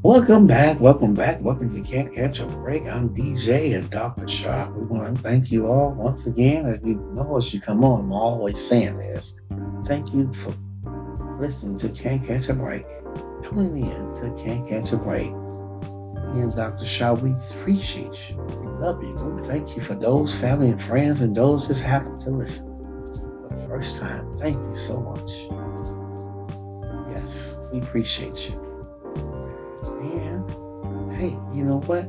Welcome back, welcome back, welcome to Can't Catch a Break. I'm DJ and Dr. Sharp. We want to thank you all once again. As you know, as you come on, I'm always saying this. Thank you for listening to Can't Catch a Break. Tuning in to Can't Catch a Break. Me and Dr. Sharp, we appreciate you. We love you. We thank you for those family and friends and those just happen to listen for the first time. Thank you so much. Yes, we appreciate you. And hey, you know what?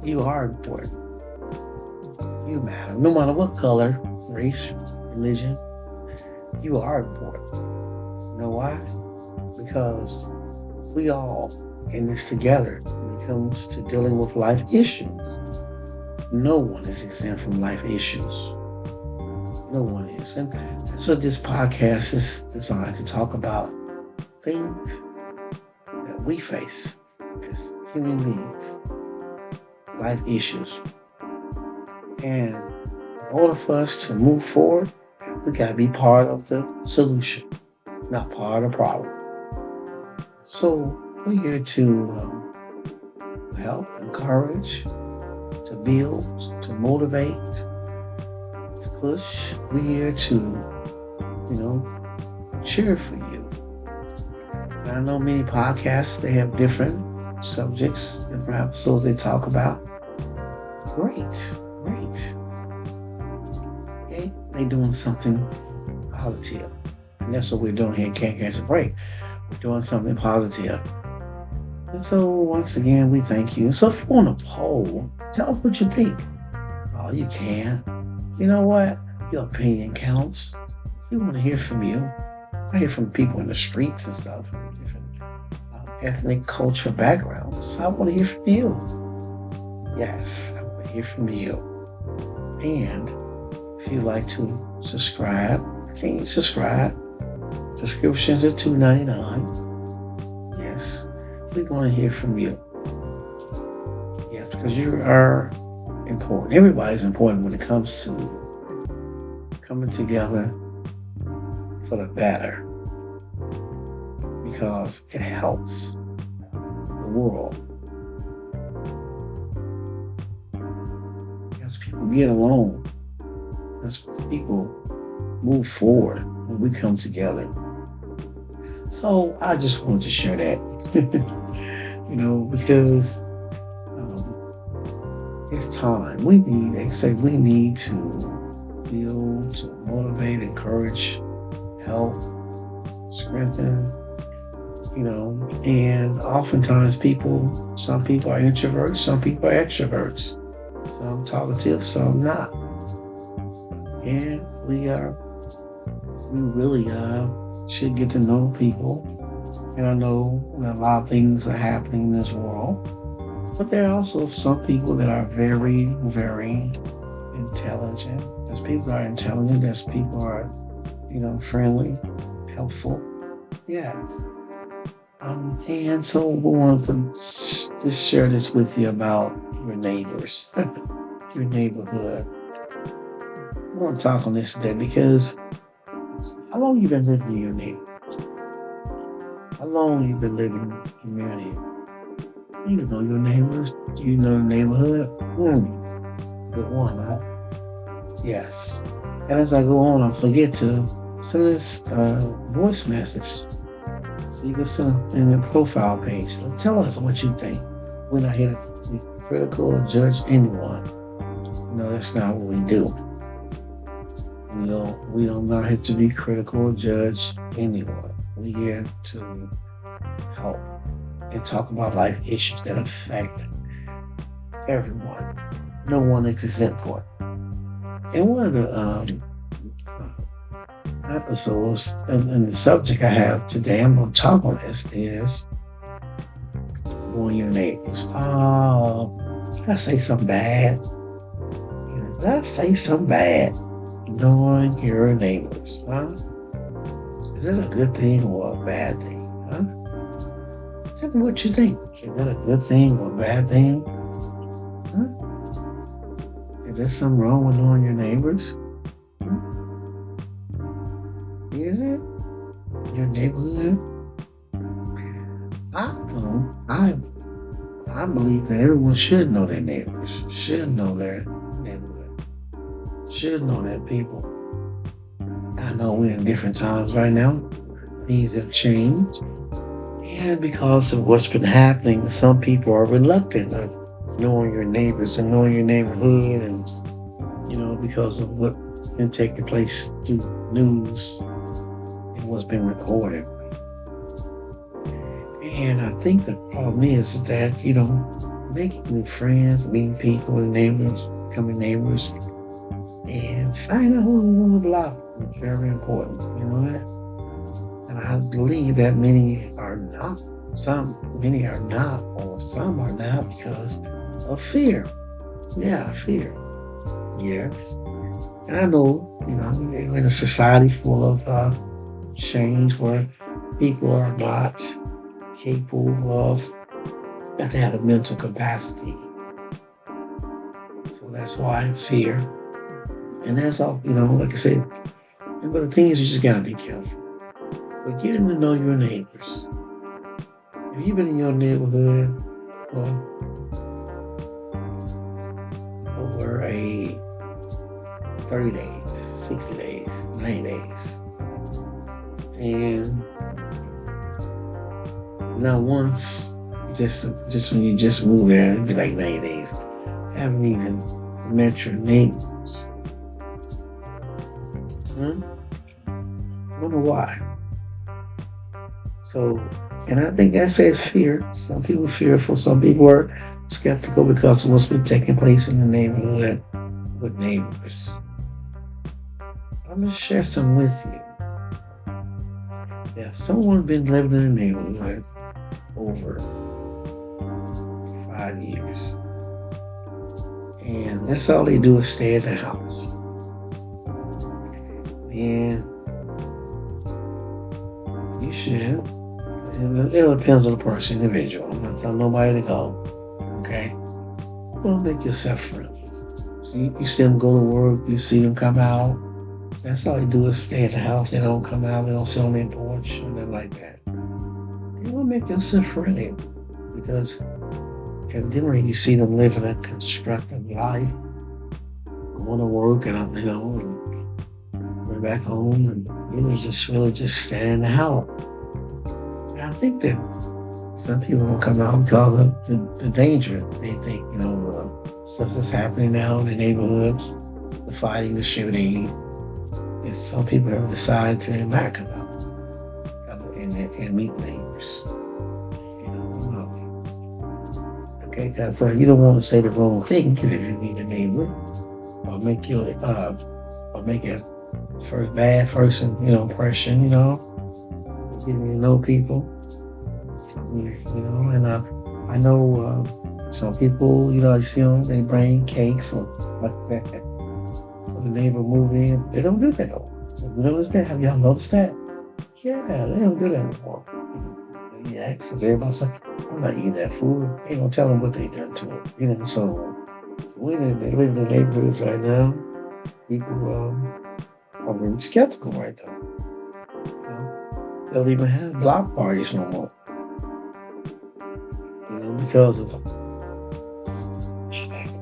You are important. You matter. No matter what color, race, religion, you are important. You know why? Because we all in this together when it comes to dealing with life issues. No one is exempt from life issues. No one is. And that's what this podcast is designed to talk about things that we face as human beings, life issues. And in order for us to move forward, we got to be part of the solution, not part of the problem. So we're here to help, encourage, to build, to motivate, to push. We're here to, cheer for you. And I know many podcasts, they have different subjects, different episodes they talk about. Great, great. Okay, they doing something positive. And that's what we're doing here. Can't Catch a Break. We're doing something positive. And so once again, we thank you. So if you want a poll, tell us what you think. Oh, you can. You know what? Your opinion counts. We want to hear from you. I hear from people in the streets and stuff, from different ethnic culture backgrounds. So I want to hear from you. Yes, I want to hear from you. And if you'd like to subscribe, can you subscribe? Subscriptions are $2.99. Yes, we want to hear from you. Yes, because you are important. Everybody's important when it comes to coming together for the better, because it helps the world. As people get along, as people move forward when we come together. So I just wanted to share that, because it's time. We need to build, to motivate, encourage, help, strengthen, and oftentimes some people are introverts, some people are extroverts, some talkative, some not. And we really should get to know people. And I know that a lot of things are happening in this world, but there are also some people that are very, very intelligent. There's people that are intelligent. There's people who are, friendly, helpful. Yes. And so we want to just share this with you about your neighbors, your neighborhood. I want to talk on this today because how long you been living in your neighborhood? How long you been living in the community? You know your neighbors? Do you know the neighborhood? Good one, huh? Yes. And as I go on, I forget to send this voice message. So you can send it in the profile page. Tell us what you think. We're not here to be critical or judge anyone. No, that's not what we do. We don't not here to be critical or judge anyone. We're here to help and talk about life issues that affect everyone. No one is exempt for it. And one of the episodes and the subject I have today, I'm going to talk on this, is knowing your neighbors. Oh, did I say something bad? Did I say something bad? Knowing your neighbors, huh? Is it a good thing or a bad thing, huh? Tell me what you think. Is that a good thing or a bad thing? Huh? Is there something wrong with knowing your neighbors? Is it? Your neighborhood? I don't. I believe that everyone should know their neighbors, should know their neighborhood, should know their people. I know we're in different times right now. Things have changed. And because of what's been happening, some people are reluctant of knowing your neighbors and knowing your neighborhood, and because of what's been taking place through news and what's been recorded. And I think the problem is that, making new friends, meeting people and neighbors, becoming neighbors, and finding out who you want to block is very important. You know what? And I believe that many are not. Many are not, or some are not because of fear. Yeah, fear. Yes. And I know, we're in a society full of change where people are not capable of, have to have a mental capacity. So that's why fear. And that's all, like I said. But the thing is, you just gotta be careful. But getting to know your neighbors. If you've been in your neighborhood for over a 30 days, 60 days, 90 days, and not once, just when you just move there, it'd be like 90 days, haven't even met your neighbors. I don't know why. So, and I think that says fear. Some people fearful, some people are skeptical because of what's been taking place in the neighborhood with neighbors. I'm going to share some with you. If someone's been living in a neighborhood over 5 years, and that's all they do is stay at the house, then you should, and it depends on the person, individual. I'm not telling nobody to go, okay? Don't make yourself friendly. So you see them go to work, you see them come out. That's all they do is stay at the house. They don't come out, they don't sit on their porch, or nothing like that. You want to make yourself friendly because evidently you see them living a constructive life, going to work and and going back home, and just really just staying in the house. And I think that some people don't come out because of the danger. They think, stuff that's happening now in the neighborhoods, the fighting, the shooting. Is some people have decided to not come out and meet neighbors. Okay, because you don't want to say the wrong thing if you meet a neighbor, or make it first bad first impression. Getting to know people. And I know some people. You see them, they bring cakes or like that. The neighbor move in, they don't do that no more. You notice that? Have y'all noticed that? Yeah, they don't do that anymore. Yeah, because everybody say, I'm not eating that food. You don't tell them what they done to it. So when they live in the neighborhoods right now, people are really skeptical right now. They don't even have block parties no more. Because of,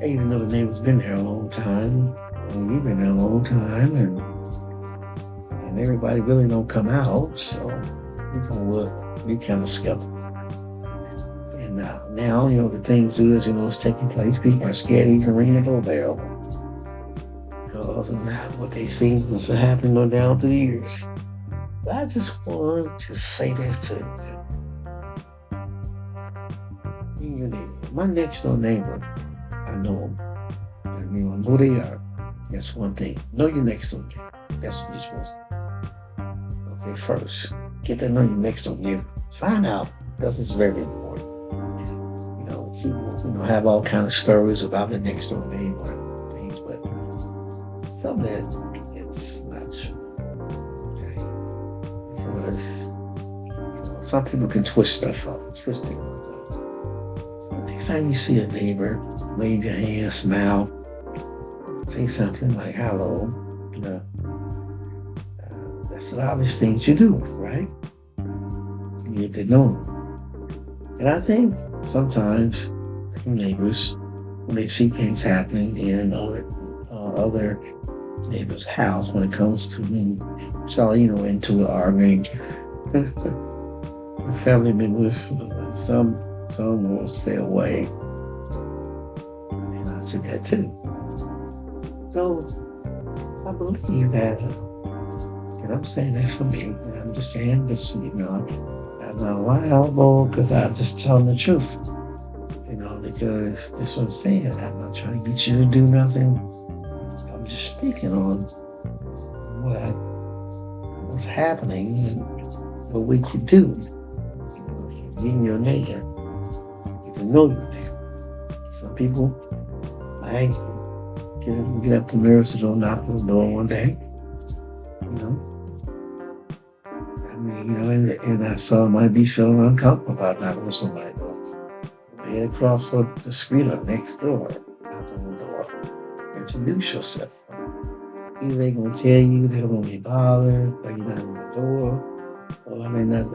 even though the neighbor's been there a long time, we've been there a long time, and everybody really don't come out, so people will be kind of skeptical. And now, the things is, it's taking place. People are scared to even ring the doorbell because of what they see what's been happening down through the years. But I just want to say this to you, your neighbor, my next door neighbor. I know them. I know who they are. That's one thing. Know your next door neighbor. That's what you're supposed to do. Okay, first, get to know your next door neighbor. Find out, because it's very important. People, have all kind of stories about the next door neighbor and things, but some of that it's not true. Okay, because some people can twist stuff up, twist things up. So next time you see a neighbor, wave your hand, smile. Say something like hello, that's the obvious things you do, right? You get to know them. And I think sometimes some neighbors, when they see things happening in other neighbors' house, when it comes to so into arguing, the family members, some will stay away, and I see that too. So I believe that, and I'm saying that's for me, and I'm just saying this, I'm not liable because I'm just telling the truth, because that's what I'm saying. I'm not trying to get you to do nothing. I'm just speaking on what's happening and what we could do. You and your neighbor, get to know your neighbor. Some people might get up the nerves to go knock on the door one day. And some might be feeling uncomfortable about knocking on somebody's door. Head across the street or next door, knock on the door. Introduce yourself. Either they're going to tell you they don't want to be bothered, or you're not on the door, or they're not,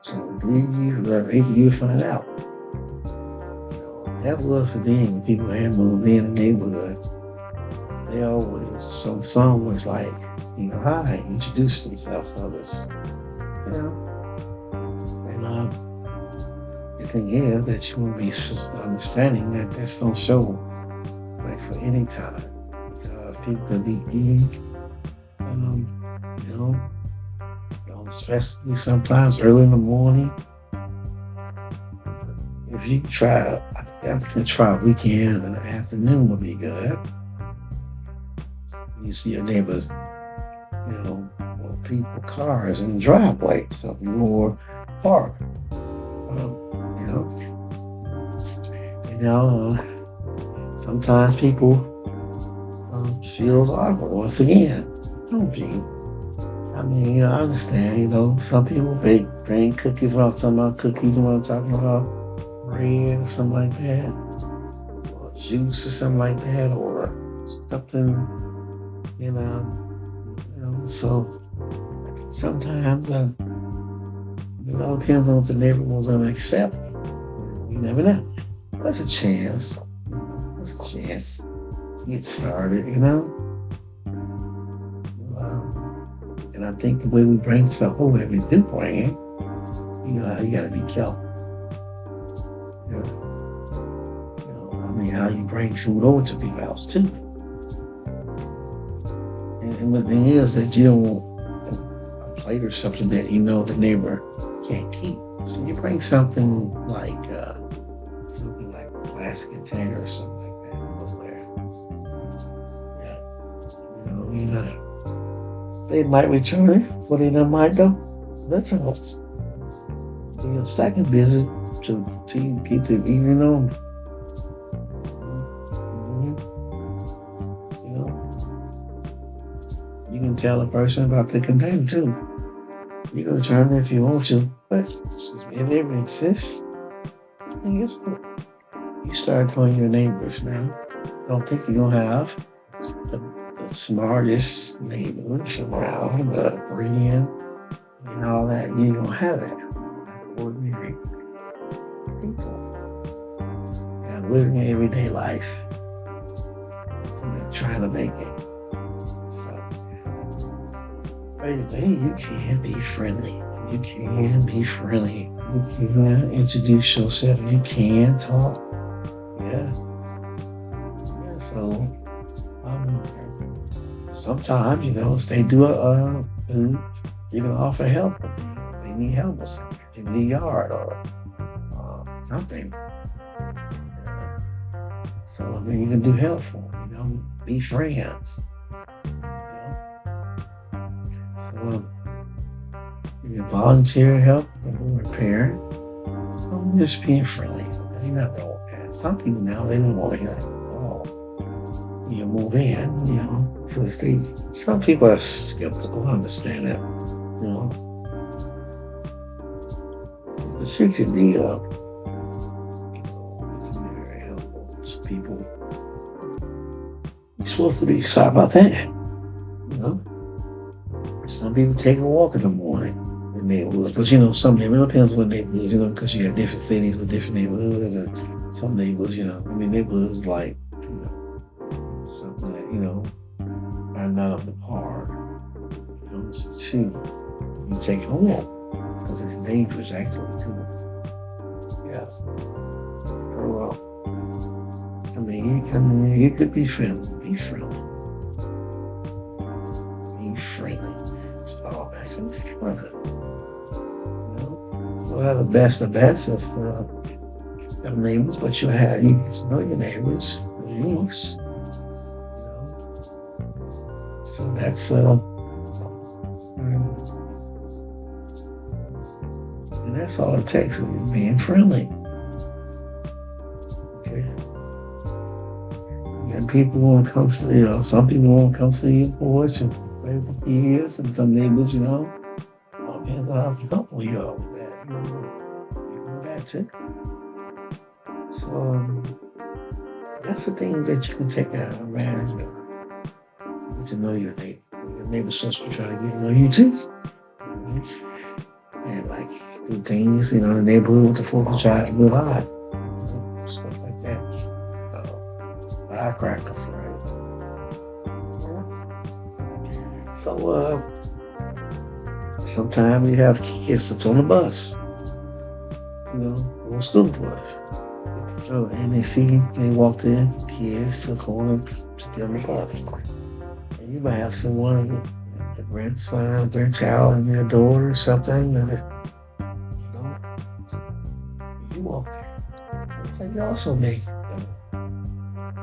someone leave you, whoever, you find out. That was the thing when people had moved in the neighborhood. They always, some was like, hi, introduce themselves to others. And the thing is that you want to be understanding that this don't show like for any time, because people could be eating, especially sometimes early in the morning. If you try, I think try weekend and the afternoon will be good. You see your neighbors, people, cars in the driveway, something more park. Sometimes people feels awkward. Once again, don't be. I understand. Some people bring cookies when I'm talking about cookies, when I'm talking about bread or something like that, or juice or something like that, or something. So sometimes, it all depends on what the neighbor was going to accept. You never know. That's a chance. That's a chance to get started, And I think the way we bring stuff over, if we do bring it, you got to be careful. How you bring food over to people's house too. And the thing is that you don't want a plate or something that the neighbor can't keep. So you bring something like a plastic container or something like that over there. They might return it, but they might though. That's all. Your second visit to get the evening on. You can tell a person about the container too. You can return it if you want to, but if it insists, then guess what? You start knowing your neighbors now. Don't think you're gonna have the smartest neighbors around, the friend and all that. You don't have that. Like ordinary people. Living an everyday life. So they're trying to make it. Anyway, you can be friendly. You can be friendly. You can introduce yourself. You can talk. Yeah. So, sometimes, if they do you can offer help. If they need help or something. If they need yard or something. So, you can do help for them. Be friends. You can volunteer help with a parent. Just being friendly. There's nothing wrong with that. Some people now, they don't want to hear it at all. Move in, because some people are skeptical. I understand that, But she could be, very helpful to people. You're supposed to be sorry about that, Some people take a walk in the morning. the neighborhoods. But you know, some neighborhoods, it depends what neighborhoods, you know, because you have different cities with different neighborhoods, and some neighborhoods, you know, I mean, neighborhoods like, you know, something that, you know, are not up to par. You know, it's too, you take it home because it's dangerous actually too. Yes. So, you could be friendly. Be friendly. Be friendly. It's all actually friendly. You know, you'll have the best of neighbors, but you know your neighbors, your needs. You know, so that's and that's all it takes is being friendly. Okay. And people won't come to, you know, some people won't come to your porch and play the kids, and some neighbors, you know, oh man, I'll have to couple you all with that. You know that too. So that's the things that you can take advantage of. So get to know your neighbor. Your neighbor's supposed to try to get to know you too. Mhm. And like do things, you know, in the neighborhood with the 4th of July, stuff like that. Firecrackers, right? So sometimes you have kids that's on the bus, you know, on the school bus. And they walk their kids to the corner to get on the bus. And you might have someone, a grandson, grandchild, and their daughter or something, and you know, you walk there. It's like you also make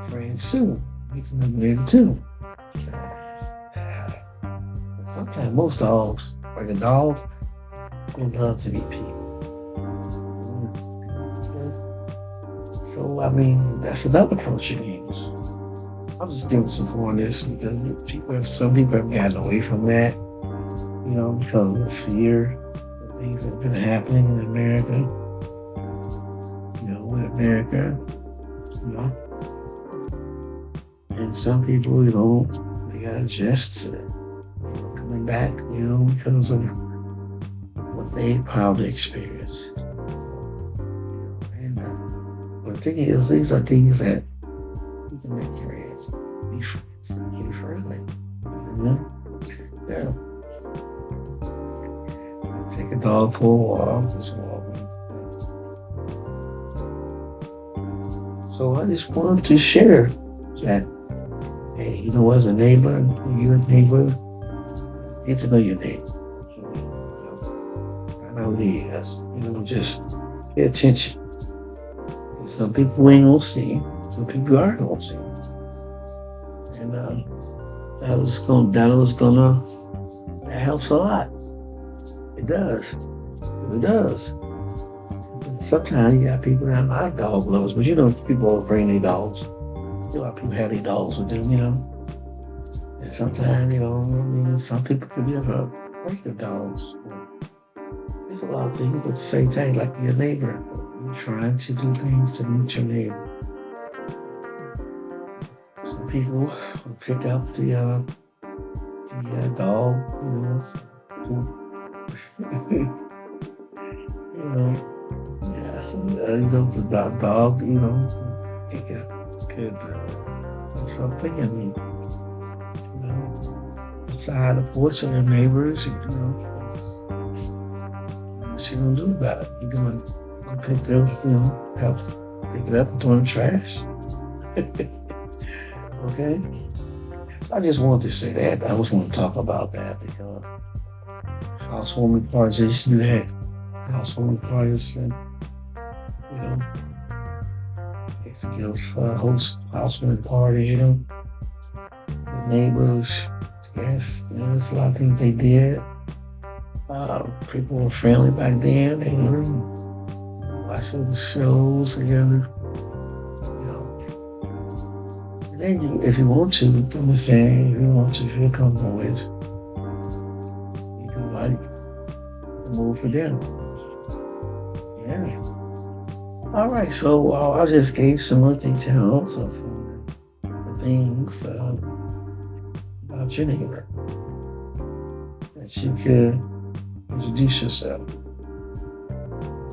friends too. You can live with them too. Sometimes most dogs, like a dog, they love to meet people. So I mean, that's another approach you use. I'm just giving some pointers because some people have gotten away from that, you know, because of fear of things that's been happening in America. You know, in America, you know. And some people, you know, they got to adjust to coming back, you know, because of what they probably experienced. But the thing is, these are things that you can make friends. Be friends. Be friendly. Yeah. Take a dog for a walk. Just walking. So I just wanted to share that, hey, you know, as a neighbor, you're a neighbor, get to know your neighbor. I know who he is. You know, just pay attention. Some people ain't gonna see, some people are gonna see. And that helps a lot. It does. It does. And sometimes you got people that are not dog lovers, but you know, people always bring their dogs. A lot of people have their dogs with them, you know. And sometimes, you know, I mean, some people could be afraid of dogs. There's a lot of things, but at the same time, like your neighbor. You're trying to do things to meet your neighbor. Some people will pick up the dog, you know. You know, yeah, so, you know, the dog, you know, it could do something, and you know, inside the porch of your neighbors, you know, what you gonna do about it? You're gonna pick it up, you know, help pick it up and throw it in the trash. Okay? So I just wanted to say that. I just want to talk about that because housewarming parties, you had housewarming parties, and, you know, it's to host housewarming party, you know, the neighbors, yes, you know, there's a lot of things they did. People were friendly back then. They were watching shows together, you know. And then if you want to, I'm just saying, if you want to, if you're comfortable with, you can like move for them. Yeah. All right, so I just gave some more details of the things about your neighbor that you could Introduce yourself.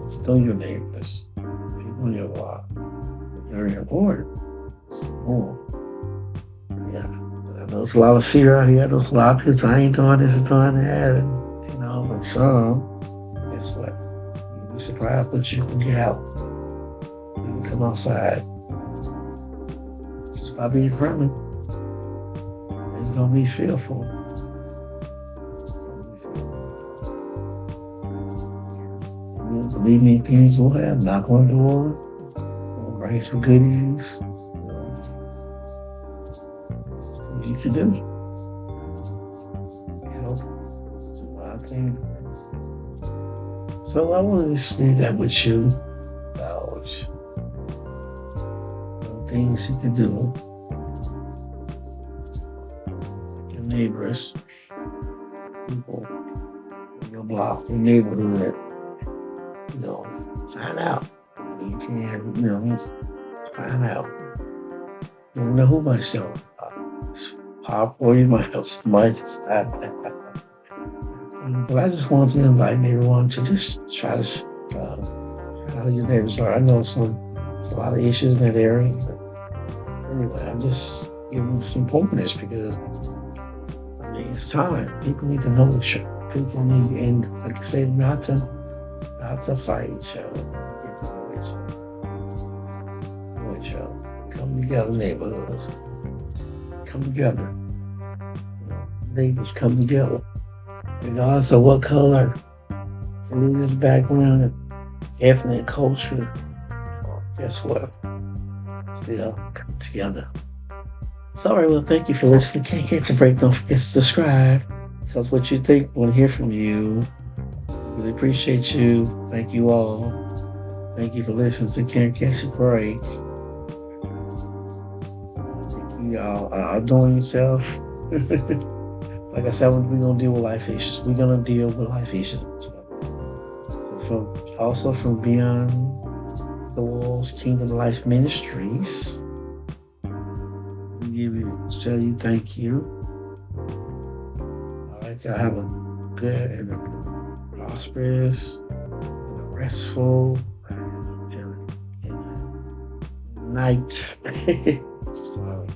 Just know your neighbors. People in your block. Very important. Oh, yeah. I know there's a lot of fear out here. There's a lot of people I ain't doing this and doing that. And, but some, guess what? You'll be surprised what you can get out. You can come outside. Just by being friendly. And don't be fearful. Believe me, things will have. Knock on the door. Bring some goodies. Things you can do. Help. Do my thing. So I want to just leave that with you about things you can do. Your neighbors, people in your block, your neighborhood. Find out. You can, find out. You don't know who might show up. It's powerful, you might have somebody just but I just want to invite everyone to just try to find out who your neighbors are. I know there's a lot of issues in that area. But anyway, I'm just giving some pointers because it's time. People need to know each other. People need, and like I say, not to fight each other. Get to know each other. Know each other. Come together, neighborhoods. Come together. Neighbors come together. Regardless of what color, religious background, ethnic culture, guess what? Still come together. So, all right, well, thank you for listening. Can't catch a break. Don't forget to subscribe. Tell us what you think. I want to hear from you. Really appreciate you. Thank you all. Thank you for listening to Can't Catch a Break. Thank you y'all are doing yourself. Like I said, we're going to deal with life issues. We're going to deal with life issues. So from Beyond the Walls Kingdom Life Ministries, tell you thank you. All right, y'all have a good and prosperous, and restful and night. Sorry.